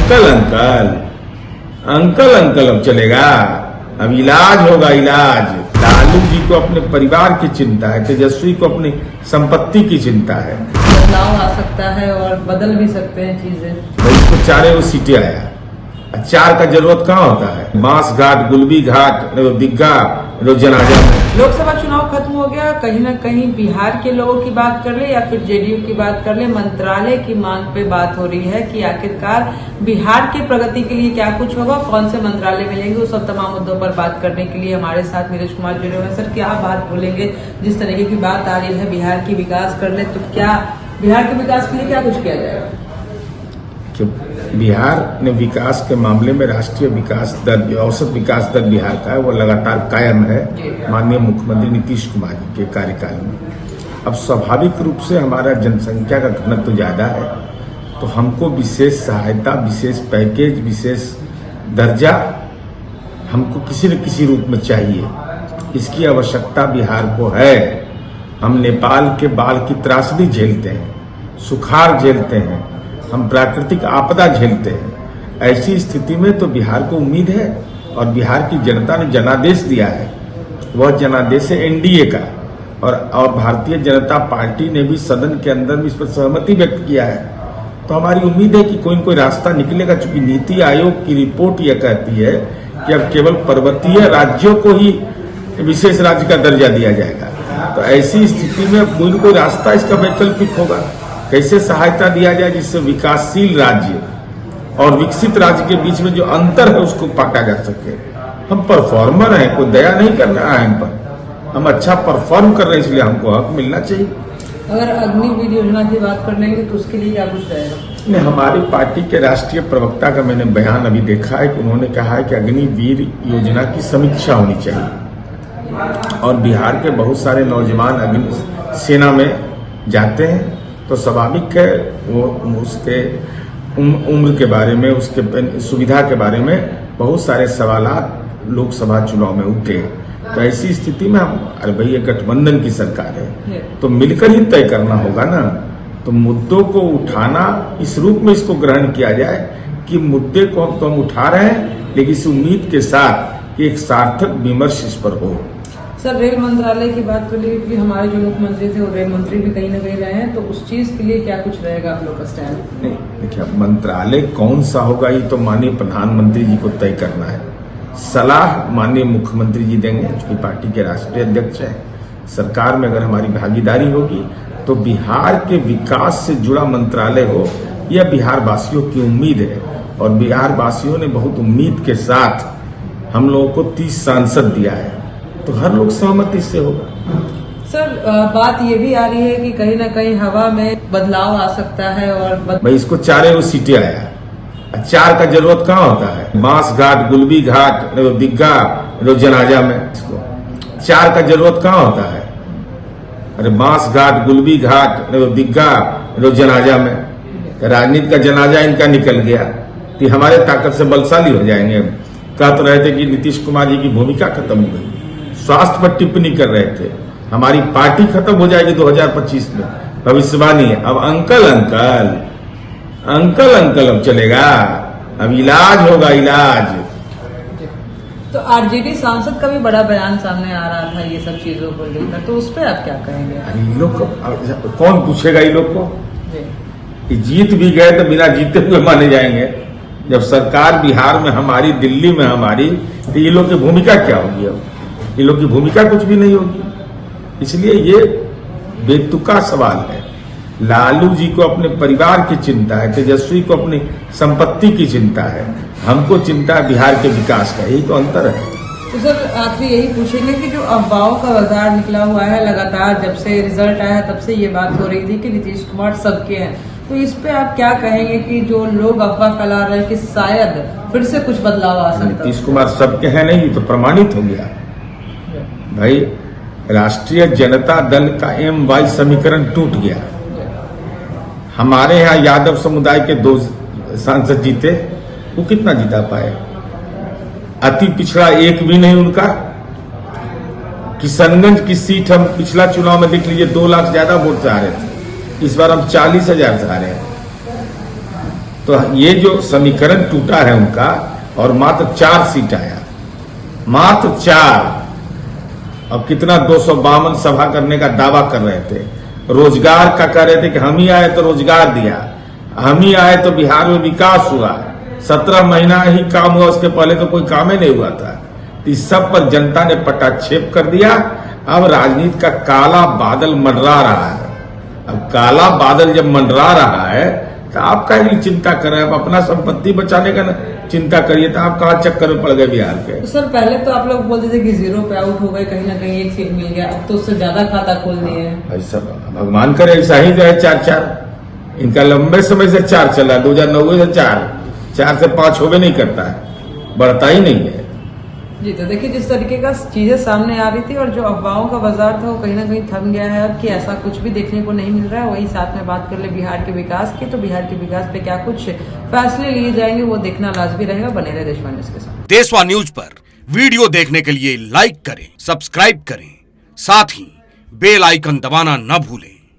Uncle uncle uncle uncle अब चलेगा, अब इलाज होगा इलाज। लालू जी को अपने परिवार की चिंता है, तेजस्वी को अपनी संपत्ति की चिंता है। बदलाव आ सकता है और बदल भी सकते हैं चीजें। भाई इसको चारे सीटें आया, चार का जरूरत कहाँ होता है। बांस घाट, गुलबी घाट, दिग्गा, जनाजा में। लोकसभा चुनाव खत्म हो गया, कहीं ना कहीं बिहार के लोगों की बात कर ले या फिर जेडीयू की बात कर ले, मंत्रालय की मांग पे बात हो रही है कि आखिरकार बिहार की प्रगति के लिए क्या कुछ होगा, कौन से मंत्रालय मिलेंगे, उस सब तमाम मुद्दों पर बात करने के लिए हमारे साथ नीरज कुमार जुड़े हुए हैं। सर, क्या बात बोलेंगे? जिस तरीके की बात आ रही है बिहार की विकास कर ले, तो क्या बिहार के विकास के लिए क्या कुछ किया जाएगा? बिहार ने विकास के मामले में राष्ट्रीय विकास दर, औसत विकास दर बिहार का है वो लगातार कायम है माननीय मुख्यमंत्री नीतीश कुमार जी के कार्यकाल में। अब स्वाभाविक रूप से हमारा जनसंख्या का घनत्व ज्यादा है, तो हमको विशेष सहायता, विशेष पैकेज, विशेष दर्जा हमको किसी न किसी रूप में चाहिए। इसकी आवश्यकता बिहार को है। हम नेपाल के बाढ़ की त्रासदी झेलते हैं, सुखाड़ झेलते हैं, हम प्राकृतिक आपदा झेलते हैं। ऐसी स्थिति में तो बिहार को उम्मीद है, और बिहार की जनता ने जनादेश दिया है, वह जनादेश है एनडीए का, और भारतीय जनता पार्टी ने भी सदन के अंदर भी इस पर सहमति व्यक्त किया है। तो हमारी उम्मीद है कि कोई न कोई रास्ता निकलेगा, चूंकि नीति आयोग की रिपोर्ट यह कहती है कि अब केवल पर्वतीय राज्यों को ही विशेष राज्य का दर्जा दिया जाएगा। तो ऐसी स्थिति में कोई न कोई रास्ता इसका वैकल्पिक होगा, कैसे सहायता दिया जाए जिससे विकासशील राज्य और विकसित राज्य के बीच में जो अंतर है उसको पाटा जा सके। हम परफॉर्मर हैं, कोई दया नहीं कर रहा है हम पर, हम अच्छा परफॉर्म कर रहे हैं, इसलिए हमको हक मिलना चाहिए। अगर अग्निवीर योजना की बात कर लेंगे तो उसके लिए क्या कुछ रहेगा? नहीं, हमारी पार्टी के राष्ट्रीय प्रवक्ता का मैंने बयान अभी देखा है कि उन्होंने कहा है कि अग्निवीर योजना की समीक्षा होनी चाहिए, और बिहार के बहुत सारे नौजवान अग्नि सेना में जाते हैं, तो स्वाभाविक है वो उसके उम्र के बारे में, उसके सुविधा के बारे में बहुत सारे सवालात लोकसभा चुनाव में उठे। तो ऐसी स्थिति में हम, अरे भाई ये गठबंधन की सरकार है तो मिलकर ही तय करना होगा ना। तो मुद्दों को उठाना इस रूप में इसको ग्रहण किया जाए कि मुद्दे को हम उठा रहे हैं, लेकिन इस उम्मीद के साथ कि एक सार्थक विमर्श इस पर हो। सर, रेल मंत्रालय की बात कर ली, क्योंकि हमारे जो मुख्यमंत्री थे वो रेल मंत्री भी कहीं न कहीं रहे हैं, तो उस चीज के लिए क्या कुछ रहेगा आप लोग का स्टैंड? नहीं, देखिए अब मंत्रालय कौन सा होगा ये तो माननीय प्रधानमंत्री जी को तय करना है। सलाह माननीय मुख्यमंत्री जी देंगे, क्योंकि पार्टी के राष्ट्रीय अध्यक्ष हैं। सरकार में अगर हमारी भागीदारी होगी तो बिहार के विकास से जुड़ा मंत्रालय हो, यह बिहार वासियों की उम्मीद है, और बिहार वासियों ने बहुत उम्मीद के साथ हम लोगों को 30 सांसद दिया है, तो हर लोग सहमति से होगा। सर, बात ये भी आ रही है कि कहीं ना कहीं हवा में बदलाव आ सकता है, और भाई इसको चारे सीटें आया, चार का जरूरत कहाँ होता है। बांस घाट, गुलबी घाट, दिग्गा, जनाजा में इसको चार का जरूरत कहाँ होता है। अरे बांस घाट, गुलबी घाट, दिग्गा, जनाजा में राजनीति का जनाजा इनका निकल गया, तो हमारे ताकत से बलशाली हो जाएंगे। कह तो रहे थे कि नीतीश कुमार जी की भूमिका खत्म हो गई, स्वास्थ्य पर टिप्पणी कर रहे थे, हमारी पार्टी खत्म हो जाएगी 2025 में, भविष्यवाणी है। अब अंकल अंकल अंकल अंकल अब चलेगा, अब इलाज होगा इलाज। तो आरजेडी सांसद का भी बड़ा बयान सामने आ रहा था ये सब चीजों को लेकर, तो उस पर आप क्या कहेंगे? अरे ये लोग कौन पूछेगा ये लोग को? कि जीत भी गए तो बिना जीते हुए माने जाएंगे। जब सरकार बिहार में हमारी, दिल्ली में हमारी, तो ये लोग की भूमिका क्या होगी? अब ये लोग की भूमिका कुछ भी नहीं होगी। इसलिए ये बेतुका सवाल है। लालू जी को अपने परिवार की चिंता है, तेजस्वी को अपनी संपत्ति की चिंता है, हमको चिंता है बिहार के विकास का। यही तो अंतर है। तो सर, आखिर यही पूछेंगे कि जो अफवाहों का बाजार निकला हुआ है लगातार, जब से रिजल्ट आया तब से ये बात हो रही थी कि नीतीश कुमार सबके हैं, तो इस पे आप क्या कहेंगे कि जो लोग अफवाह फैला रहे हैं कि शायद फिर से कुछ बदलाव आ सकता है? नीतीश कुमार सबके हैं नहीं, तो प्रमाणित हो गया भाई। राष्ट्रीय जनता दल का MY समीकरण टूट गया। हमारे यहाँ यादव समुदाय के 2 सांसद जीते, वो कितना जीता पाए? अति पिछड़ा एक भी नहीं उनका। किशनगंज की सीट हम पिछला चुनाव में देख लीजिए 2 लाख ज्यादा वोट से आ रहे थे, इस बार हम 40,000 से आ रहे हैं। तो ये जो समीकरण टूटा है उनका, और मात्र 4 सीट आया, मात्र 4। अब कितना 252 सभा करने का दावा कर रहे थे, रोजगार का कह रहे थे कि हम ही आए तो रोजगार दिया, हम ही आए तो बिहार में विकास हुआ। 17 महीना ही काम हुआ, उसके पहले तो कोई काम ही नहीं हुआ था। इस सब पर जनता ने पटाक्षेप कर दिया। अब राजनीति का काला बादल मंडरा रहा है। अब काला बादल जब मंडरा रहा है तो आप काहे चिंता कर रहे हैं? आप अपना संपत्ति बचाने का चिंता करिए। तो आप कहाँ चक्कर में पड़ गए बिहार के? तो सर पहले तो आप लोग बोलते थे कि 0 पे आउट हो गए, कहीं ना कहीं 1 सीट मिल गया, अब तो उससे ज्यादा खाता खोल दिए हैं। भाई सब भगवान करे ऐसा ही जो है 4-4, इनका लंबे समय से 4 चला, 2009 से 4 से 5 होवे नहीं करता है, बढ़ता ही नहीं है जी। तो देखिए जिस तरीके का चीजें सामने आ रही थी और जो अफवाहों का बाजार था वो कहीं ना कहीं थम गया है अब, कि ऐसा कुछ भी देखने को नहीं मिल रहा है। वही साथ में बात कर ले बिहार के विकास की, तो बिहार के विकास पे क्या कुछ फैसले लिए जाएंगे वो देखना लाजमी रहेगा। बने रहे देशवा न्यूज के साथ। देशवा न्यूज पर वीडियो देखने के लिए लाइक करें, सब्सक्राइब करें, साथ ही बेल आइकन दबाना न भूलें।